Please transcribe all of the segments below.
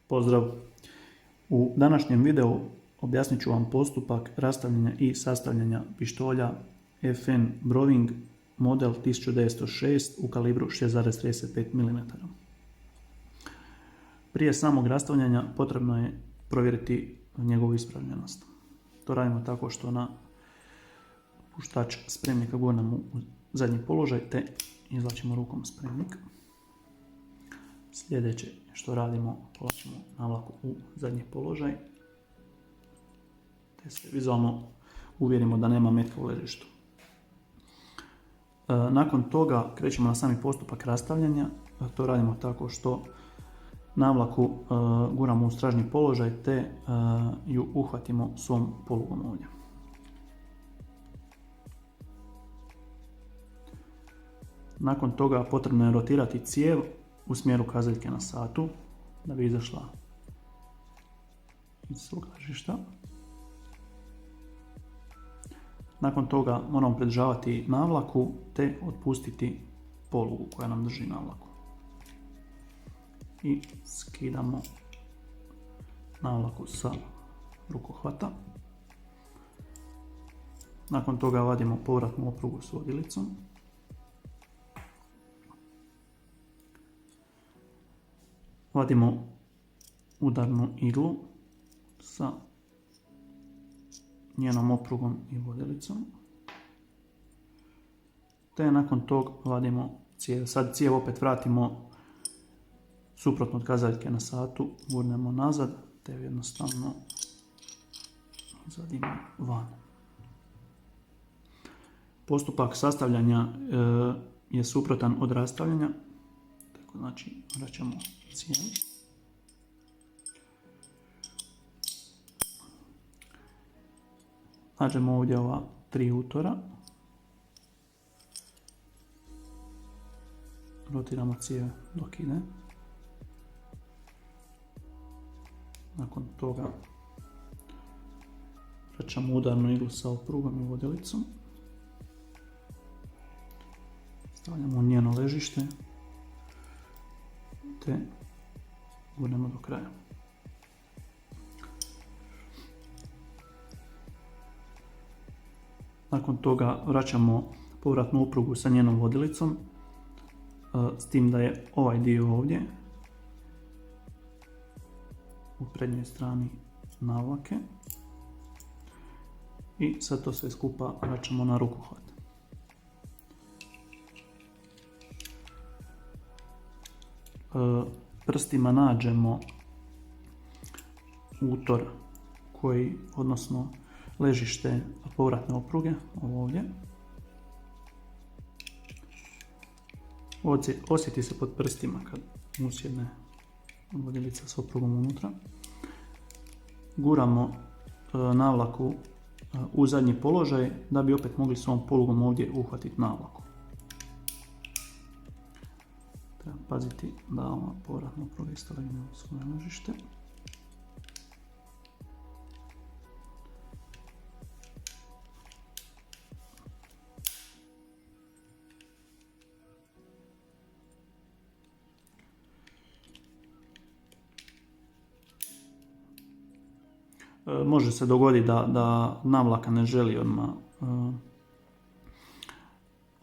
Pozdrav! U današnjem videu objasnit ću vam postupak rastavljanja i sastavljanja pištolja FN Browning model 1906 u kalibru 6,35 mm. Prije samog rastavljanja potrebno je provjeriti njegovu ispravljenost. To radimo tako što na puštač spremnika gurnemo u zadnji položaj te izvlačimo rukom spremnik. Sljedeće što radimo, povlačimo navlaku u zadnji položaj te se vizualno uvjerimo da nema metka u ležištu. Nakon toga krećemo na sami postupak rastavljanja. To radimo tako što navlaku guramo u stražnji položaj te ju uhvatimo svom polugom ovdje. Nakon toga potrebno je rotirati cijev u smjeru kazaljke na satu da bi izašla iz svog ležišta. Nakon toga moramo pridržavati navlaku te otpustiti polugu koja nam drži navlaku. I skidamo navlaku sa rukohvata. Nakon toga vadimo povratnu oprugu s vodilicom. Vadimo udarnu iglu sa njenom oprugom i vodilicom. Te nakon tog vadimo cijev. Sad cijev opet vratimo suprotno od kazaljke na satu, gurnemo nazad te jednostavno izvadimo van. Postupak sastavljanja je suprotan od rastavljanja. Tako znači vraćamo cijev. Nađemo ovdje ova 3 utora. Rotiramo cijev dok ide. Nakon toga vraćamo udarnu iglu sa oprugom i vodilicom. Stavljamo u njeno ležište te gurnemo do kraja. Nakon toga vraćamo povratnu oprugu sa njenom vodilicom, s tim da je ovaj dio ovdje u prednjoj strani navlake. I sad to sve skupa vraćamo na rukohvat. Prstima nađemo utor koji, odnosno ležište povratne opruge, ovo ovdje. Osjeti se pod prstima kad usjedne vodilica s oprugom unutra. Guramo navlaku u zadnji položaj da bi opet mogli s ovom polugom ovdje uhvatiti navlaku. Treba paziti da ova povratna opruga stavimo u svoje ležište. Može se dogoditi da navlaka ne želi odmah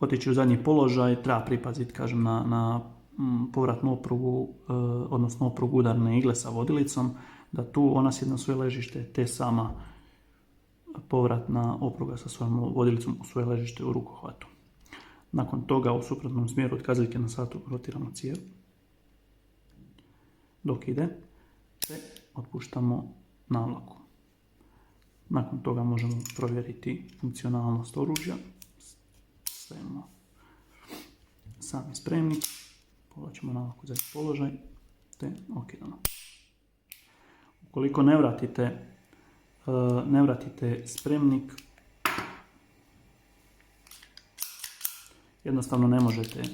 otići u zadnji položaj, treba pripaziti kažem, na povratnu oprugu, odnosno oprugu udarne igle sa vodilicom, da tu ona sjedne u svoje ležište te sama povratna opruga sa svojom vodilicom u svoje ležište u rukohvatu. Nakon toga u suprotnom smjeru od kazaljke na satu rotiramo cijev dok ide te otpuštamo navlaku. Nakon toga možemo provjeriti funkcionalnost oružja. Stavimo sami spremnik, povlačimo navlaku za položaj te okidamo. Ukoliko ne vratite spremnik, jednostavno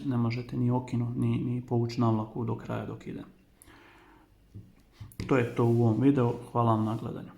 ne možete ni okinuti ni povući navlaku do kraja dok ide. To je to u ovom videu. Hvala vam na gledanju.